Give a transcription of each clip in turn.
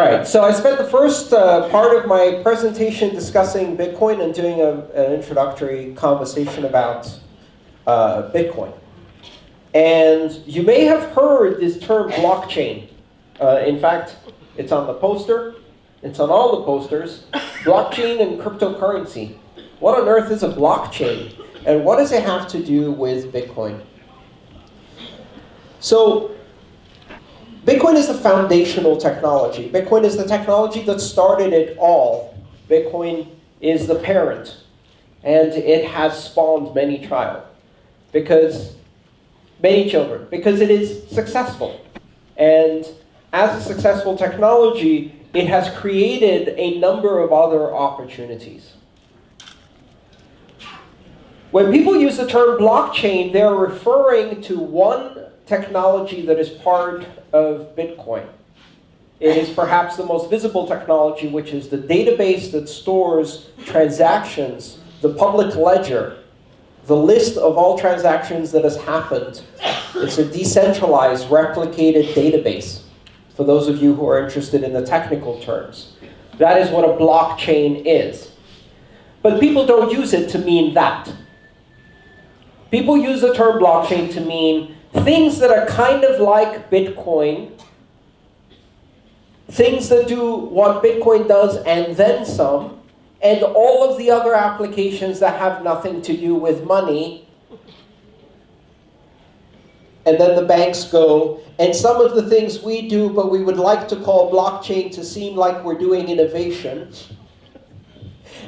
right, so I spent the first part of my presentation discussing Bitcoin and doing an introductory conversation about Bitcoin. And you may have heard this term blockchain. In fact, it's on the poster. It's on all the posters. Blockchain and cryptocurrency. What on earth is a blockchain? And what does it have to do with Bitcoin? So, Bitcoin is the foundational technology. Bitcoin is the technology that started it all. Bitcoin is the parent. And it has spawned many children. Because it is successful. And as a successful technology, it has created a number of other opportunities. When people use the term blockchain, they're referring to one technology that is part of Bitcoin. It is perhaps the most visible technology, which is the database that stores transactions, the public ledger, the list of all transactions that has happened. It's a decentralized, replicated database, for those of you who are interested in the technical terms. That is what a blockchain is. But people don't use it to mean that. People use the term blockchain to mean things that are kind of like Bitcoin, things that do what Bitcoin does and then some, and all of the other applications that have nothing to do with money. And then the banks go, and some of the things we do, but we would like to call blockchain to seem like we're doing innovation.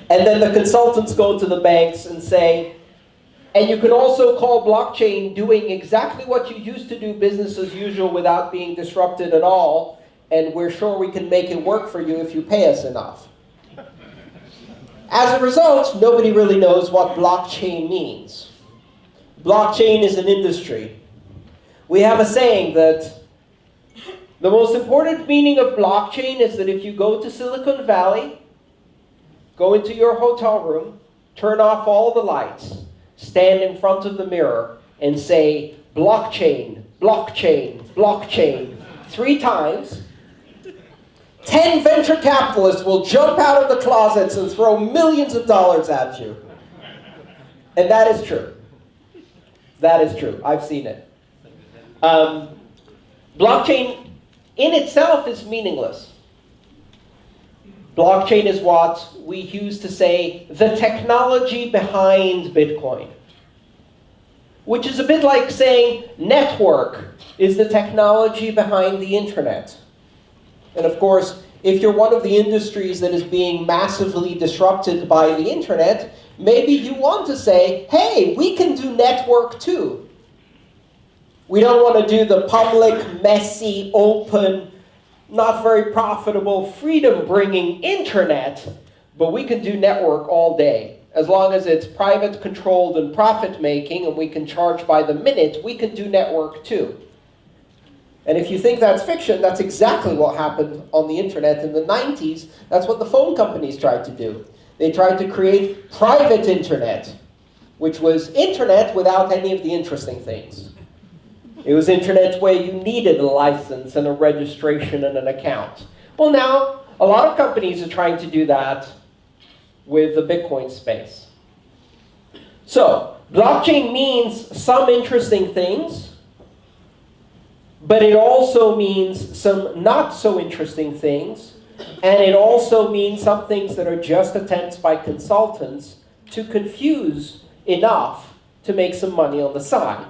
And then the consultants go to the banks and say, and you can also call blockchain doing exactly what you used to do, business as usual, without being disrupted at all, and we're sure we can make it work for you if you pay us enough. As a result, nobody really knows what blockchain means. Blockchain is an industry. We have a saying that the most important meaning of blockchain is that if you go to Silicon Valley, go into your hotel room, turn off all the lights, stand in front of the mirror, and say, blockchain, blockchain, blockchain, 3 times, 10 venture capitalists will jump out of the closets and throw millions of dollars at you. And that is true. That is true. I've seen it. Blockchain in itself is meaningless. Blockchain is what we use to say the technology behind Bitcoin, which is a bit like saying network is the technology behind the internet. And of course, if you're one of the industries that is being massively disrupted by the internet, maybe you want to say, hey, we can do network too. We don't want to do the public, messy, open, not very profitable, freedom-bringing internet, but we can do network all day. As long as it's private, controlled, and profit-making, and we can charge by the minute, we can do network too. And if you think that's fiction, that's exactly what happened on the internet in the 90s. That's what the phone companies tried to do. They tried to create private internet, which was internet without any of the interesting things. It was internet where you needed a license and a registration and an account. Well, now, a lot of companies are trying to do that with the Bitcoin space. So, blockchain means some interesting things, but it also means some not so interesting things, and it also means some things that are just attempts by consultants to confuse enough to make some money on the side.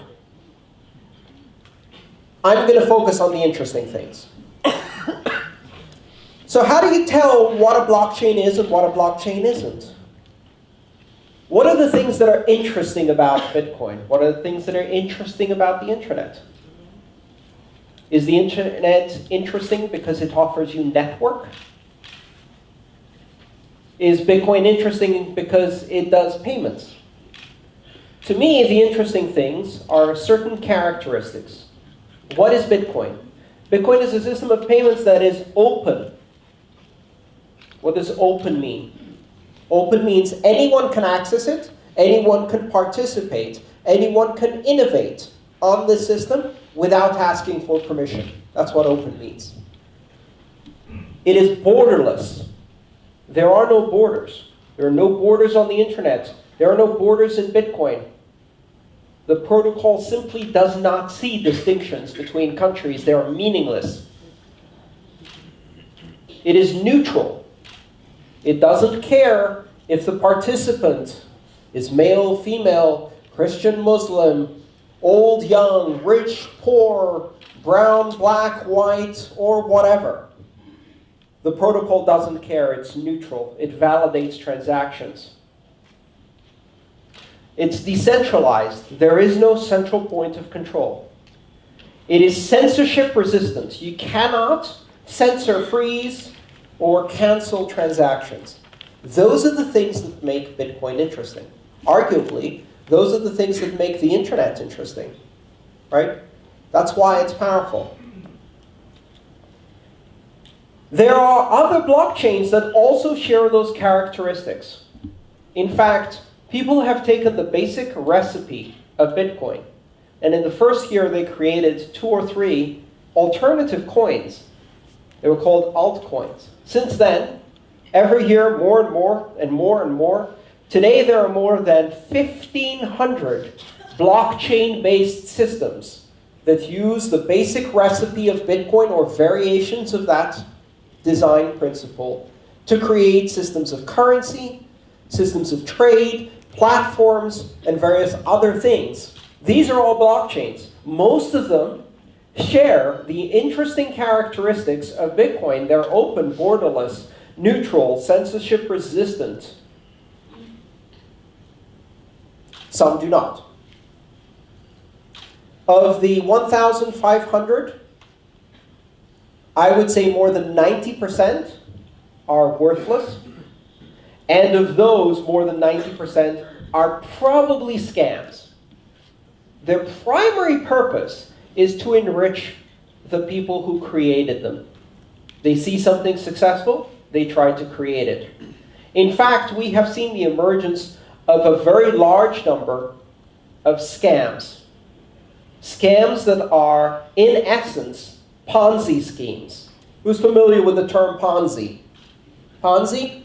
I'm going to focus on the interesting things. So how do you tell what a blockchain is and what a blockchain isn't? What are the things that are interesting about Bitcoin? What are the things that are interesting about the internet? Is the internet interesting because it offers you network? Is Bitcoin interesting because it does payments? To me, the interesting things are certain characteristics. What is Bitcoin? Bitcoin is a system of payments that is open. What does open mean? Open means anyone can access it, anyone can participate, anyone can innovate on this system without asking for permission. That's what open means. It is borderless. There are no borders. There are no borders on the internet. There are no borders in Bitcoin. The protocol simply does not see distinctions between countries. They are meaningless. It is neutral. It doesn't care if the participant is male, female, Christian, Muslim, old, young, rich, poor, brown, black, white, or whatever. The protocol doesn't care. It's neutral. It validates transactions. It's decentralized. There is no central point of control. It is censorship resistant. You cannot censor, freeze, or cancel transactions. Those are the things that make Bitcoin interesting. Arguably, those are the things that make the internet interesting, right? That's why it's powerful. There are other blockchains that also share those characteristics. In fact, people have taken the basic recipe of Bitcoin, and in the first year they created 2 or 3 alternative coins. They were called altcoins. Since then, every year more and more and more and more. Today there are more than 1,500 blockchain-based systems that use the basic recipe of Bitcoin or variations of that design principle to create systems of currency, systems of trade, platforms, and various other things. These are all blockchains. Most of them share the interesting characteristics of Bitcoin. They're open, borderless, neutral, censorship resistant. Some do not. Of the 1,500, I would say more than 90% are worthless. And of those, more than 90% are probably scams. Their primary purpose is to enrich the people who created them. They see something successful, they try to create it. In fact, we have seen the emergence of a very large number of scams. Scams that are, in essence, Ponzi schemes. Who's familiar with the term Ponzi? Ponzi?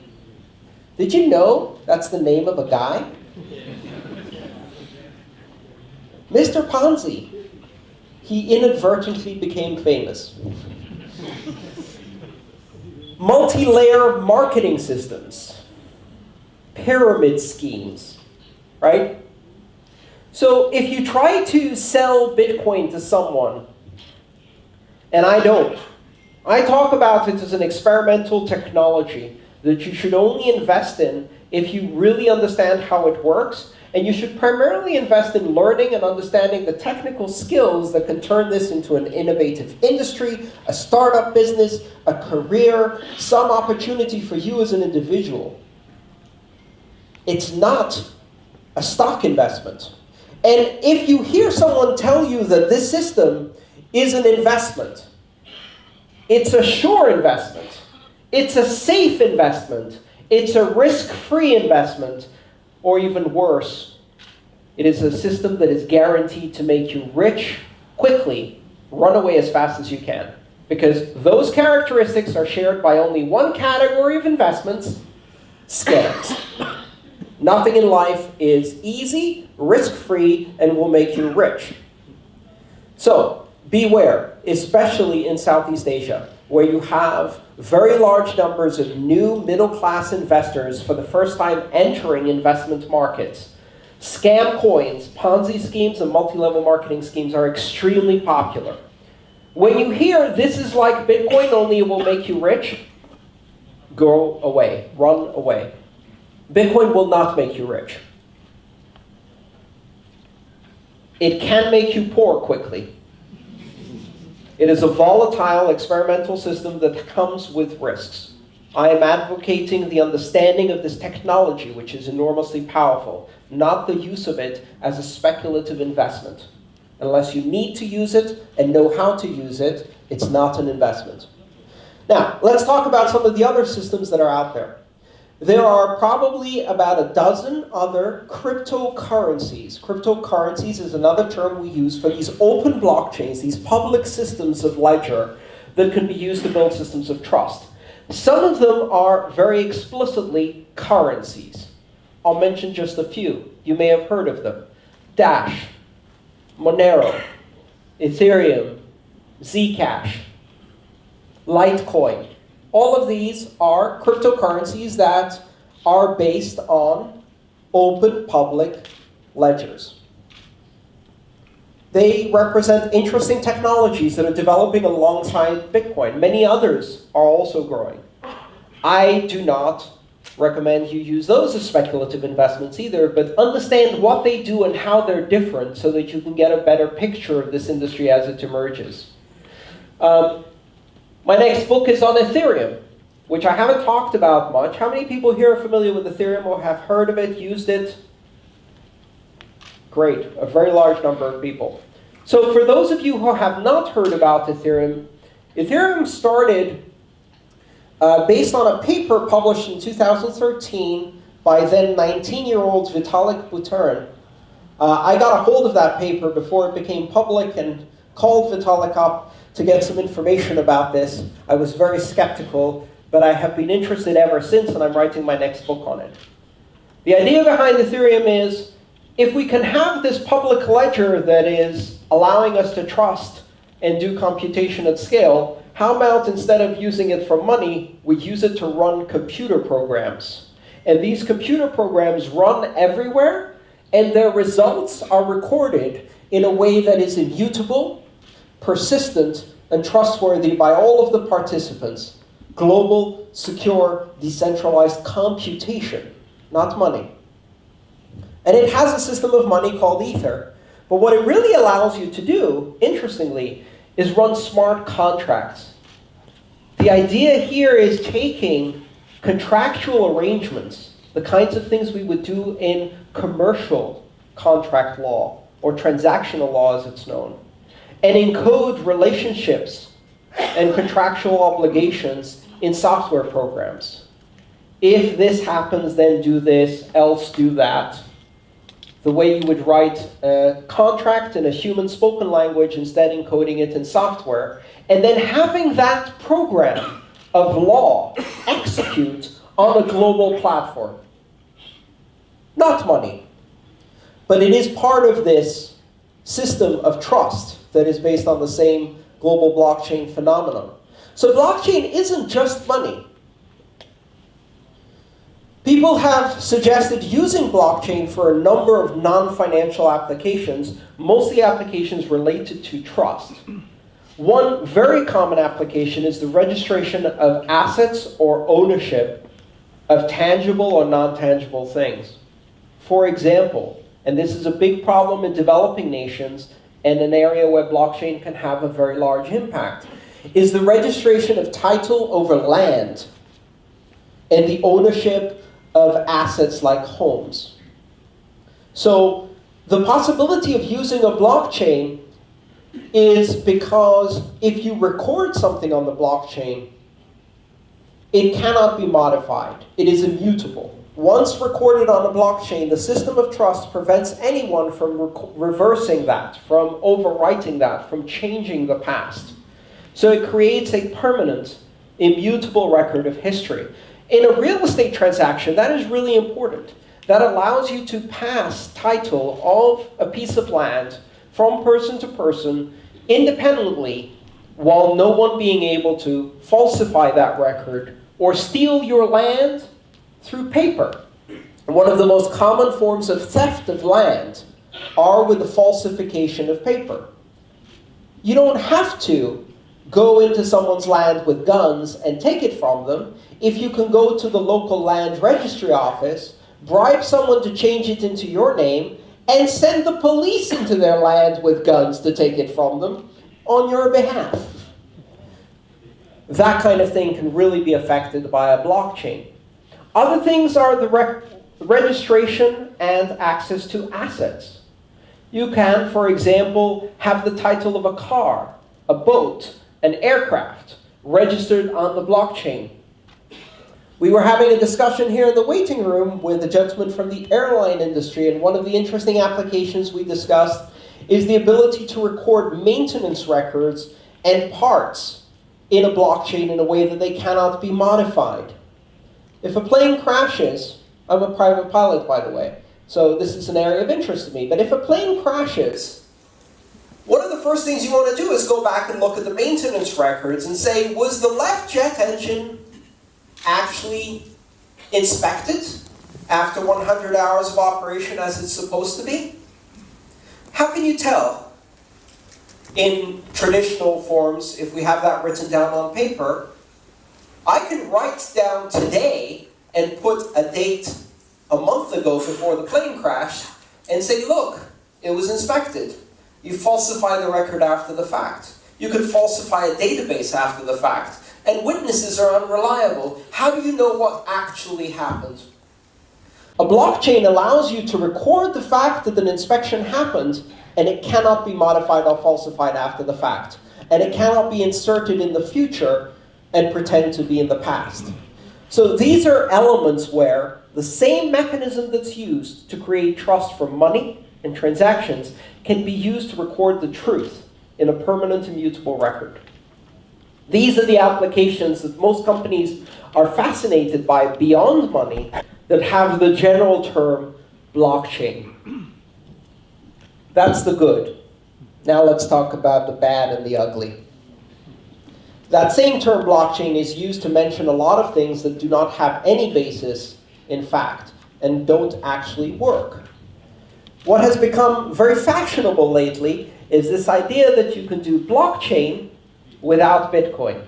Did you know that's the name of a guy? Mr. Ponzi. He inadvertently became famous. Multi-layer marketing systems. Pyramid schemes, right? So if you try to sell Bitcoin to someone, and I don't, I talk about it as an experimental technology that you should only invest in if you really understand how it works, and you should primarily invest in learning and understanding the technical skills that can turn this into an innovative industry, a startup business, a career, some opportunity for you as an individual. It's not a stock investment. And if you hear someone tell you that this system is an investment, it's a sure investment, it's a safe investment, it's a risk-free investment, or even worse, it is a system that is guaranteed to make you rich quickly, run away as fast as you can. Because those characteristics are shared by only one category of investments, scams. Nothing in life is easy, risk-free, and will make you rich. So, beware, especially in Southeast Asia, where you have very large numbers of new middle-class investors for the first time entering investment markets. Scam coins, Ponzi schemes, and multi-level marketing schemes are extremely popular. When you hear this is like Bitcoin, only it will make you rich, go away, run away. Bitcoin will not make you rich. It can make you poor quickly. It is a volatile experimental system that comes with risks. I am advocating the understanding of this technology, which is enormously powerful, not the use of it as a speculative investment. Unless you need to use it and know how to use it, it's not an investment. Now, let's talk about some of the other systems that are out there. There are probably about a dozen other cryptocurrencies. Cryptocurrencies is another term we use for these open blockchains, these public systems of ledger that can be used to build systems of trust. Some of them are very explicitly currencies. I'll mention just a few. You may have heard of them. Dash, Monero, Ethereum, Zcash, Litecoin. All of these are cryptocurrencies that are based on open public ledgers. They represent interesting technologies that are developing alongside Bitcoin. Many others are also growing. I do not recommend you use those as speculative investments either, but understand what they do and how they're different so that you can get a better picture of this industry as it emerges. My next book is on Ethereum, which I haven't talked about much. How many people here are familiar with Ethereum or have heard of it, used it? Great, a very large number of people. So for those of you who have not heard about Ethereum, Ethereum started based on a paper published in 2013 by then 19-year-old Vitalik Buterin. I got a hold of that paper before it became public and called Vitalik up to get some information about this. I was very skeptical, but I have been interested ever since, and I'm writing my next book on it. The idea behind Ethereum is, if we can have this public ledger that is allowing us to trust and do computation at scale, how about instead of using it for money, we use it to run computer programs? And these computer programs run everywhere, and their results are recorded in a way that is immutable, persistent, and trustworthy by all of the participants. Global, secure, decentralized computation, not money. And it has a system of money called Ether. But what it really allows you to do, interestingly, is run smart contracts. The idea here is taking contractual arrangements, the kinds of things we would do in commercial contract law, or transactional law as it's known, and encode relationships and contractual obligations in software programs. If this happens, then do this, else do that. The way you would write a contract in a human spoken language, instead encoding it in software, and then having that program of law execute on a global platform. Not money, but it is part of this system of trust that is based on the same global blockchain phenomenon. So blockchain isn't just money. People have suggested using blockchain for a number of non-financial applications, mostly applications related to trust. One very common application is the registration of assets or ownership of tangible or non-tangible things. For example, and this is a big problem in developing nations and an area where blockchain can have a very large impact, is the registration of title over land and the ownership of assets like homes. So the possibility of using a blockchain is because if you record something on the blockchain, it cannot be modified. It is immutable. Once recorded on a blockchain, the system of trust prevents anyone from reversing that, from overwriting that, from changing the past. So it creates a permanent, immutable record of history. In a real estate transaction, that is really important. That allows you to pass title of a piece of land from person to person independently, while no one being able to falsify that record or steal your land through paper. One of the most common forms of theft of land are with the falsification of paper. You don't have to go into someone's land with guns and take it from them if you can go to the local land registry office, bribe someone to change it into your name, and send the police into their land with guns to take it from them on your behalf. That kind of thing can really be affected by a blockchain. Other things are the registration and access to assets. You can, for example, have the title of a car, a boat, an aircraft registered on the blockchain. We were having a discussion here in the waiting room with a gentleman from the airline industry, and one of the interesting applications we discussed is the ability to record maintenance records and parts in a blockchain in a way that they cannot be modified. If a plane crashes, I'm a private pilot, by the way, so this is an area of interest to me, but if a plane crashes, one of the first things you want to do is go back and look at the maintenance records and say, was the left jet engine actually inspected after 100 hours of operation as it's supposed to be? How can you tell in traditional forms if we have that written down on paper? I can write down today and put a date a month ago before the plane crashed and say, look, it was inspected. You falsify the record after the fact. You could falsify a database after the fact. And witnesses are unreliable. How do you know what actually happened? A blockchain allows you to record the fact that an inspection happened, and it cannot be modified or falsified after the fact. And it cannot be inserted in the future and pretend to be in the past. So these are elements where the same mechanism that's used to create trust for money and transactions can be used to record the truth in a permanent immutable record. These are the applications that most companies are fascinated by beyond money that have the general term blockchain. That's the good. Now let's talk about the bad and the ugly. That same term blockchain is used to mention a lot of things that do not have any basis in fact and don't actually work. What has become very fashionable lately is this idea that you can do blockchain without Bitcoin.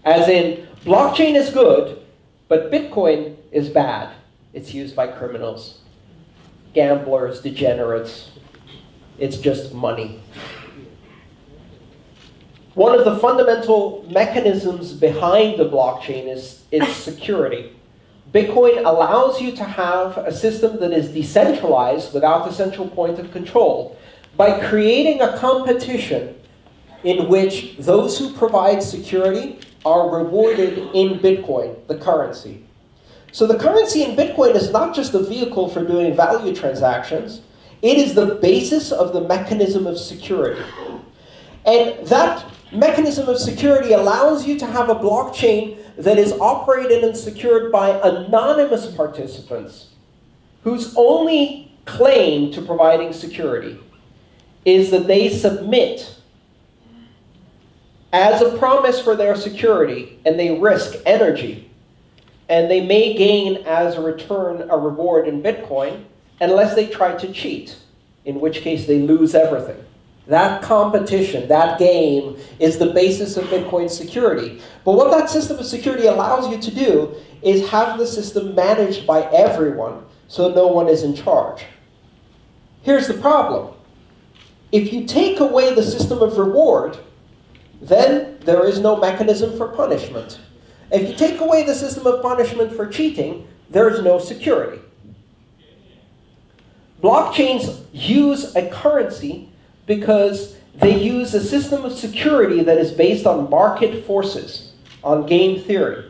As in, blockchain is good, but Bitcoin is bad. It's used by criminals, gamblers, degenerates. It's just money. One of the fundamental mechanisms behind the blockchain is its security. Bitcoin allows you to have a system that is decentralized without a central point of control by creating a competition in which those who provide security are rewarded in Bitcoin, the currency. So the currency in Bitcoin is not just a vehicle for doing value transactions, it is the basis of the mechanism of security. And that mechanism of security allows you to have a blockchain that is operated and secured by anonymous participants whose only claim to providing security is that they submit as a promise for their security, and they risk energy, and they may gain as a return a reward in Bitcoin unless they try to cheat, in which case they lose everything. That competition, that game, is the basis of Bitcoin security. But what that system of security allows you to do is have the system managed by everyone, so no one is in charge. Here's the problem. If you take away the system of reward, then there is no mechanism for punishment. If you take away the system of punishment for cheating, there is no security. Blockchains use a currency because they use a system of security that is based on market forces, on game theory.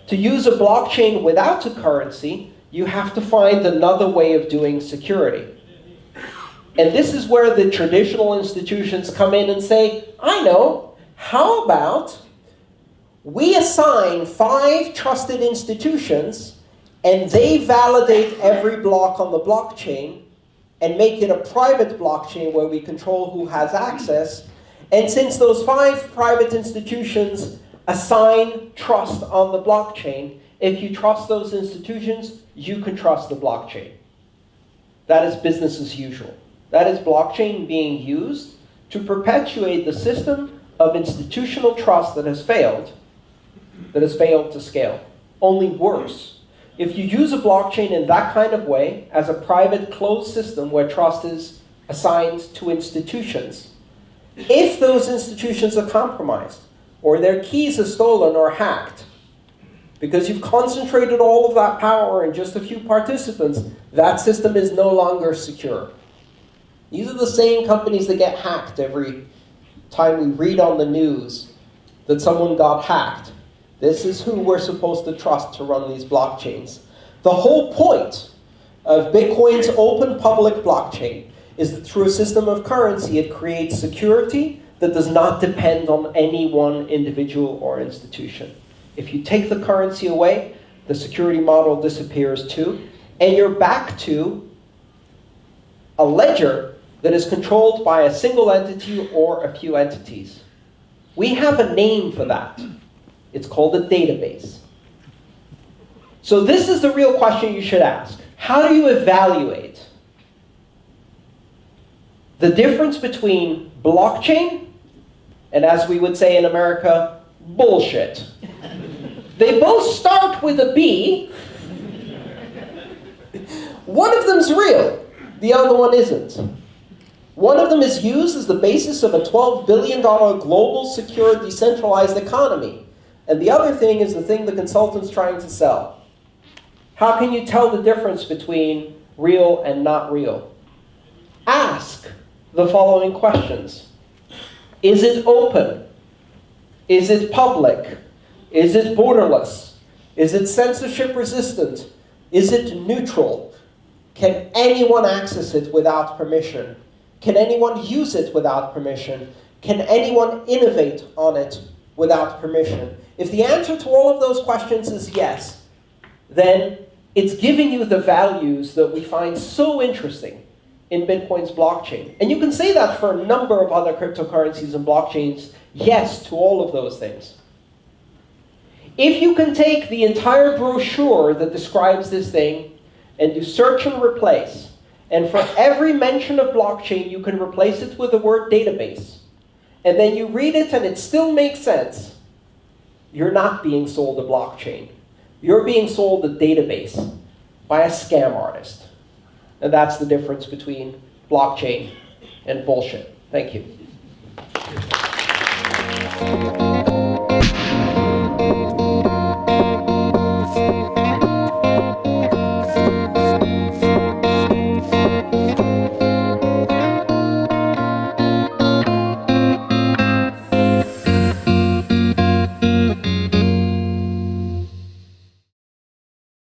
To use a blockchain without a currency, you have to find another way of doing security. And this is where the traditional institutions come in and say, I know, how about we assign 5 trusted institutions and they validate every block on the blockchain and make it a private blockchain where we control who has access. And since those 5 private institutions assign trust on the blockchain, if you trust those institutions, you can trust the blockchain. That is business as usual. That is blockchain being used to perpetuate the system of institutional trust that has failed to scale. Only worse. If you use a blockchain in that kind of way, as a private closed system where trust is assigned to institutions, if those institutions are compromised, or their keys are stolen or hacked, because you've concentrated all of that power in just a few participants, that system is no longer secure. These are the same companies that get hacked every time we read on the news that someone got hacked. This is who we're supposed to trust to run these blockchains. The whole point of Bitcoin's open public blockchain is that through a system of currency, it creates security that does not depend on any one individual or institution. If you take the currency away, the security model disappears too, and you're back to a ledger that is controlled by a single entity or a few entities. We have a name for that. It's called a database. So this is the real question you should ask. How do you evaluate the difference between blockchain and, as we would say in America, bullshit? They both start with a B. One of them's real, the other one isn't. One of them is used as the basis of a $12 billion global, secure, decentralized economy. And the other thing is the thing the consultant's trying to sell. How can you tell the difference between real and not real? Ask the following questions. Is it open? Is it public? Is it borderless? Is it censorship resistant? Is it neutral? Can anyone access it without permission? Can anyone use it without permission? Can anyone innovate on it without permission? If the answer to all of those questions is yes, then it's giving you the values that we find so interesting in Bitcoin's blockchain. And you can say that for a number of other cryptocurrencies and blockchains, yes to all of those things. If you can take the entire brochure that describes this thing and do search and replace, and for every mention of blockchain, you can replace it with the word database, and then you read it and it still makes sense, you're not being sold a blockchain. You're being sold a database by a scam artist. And that's the difference between blockchain and bullshit. Thank you.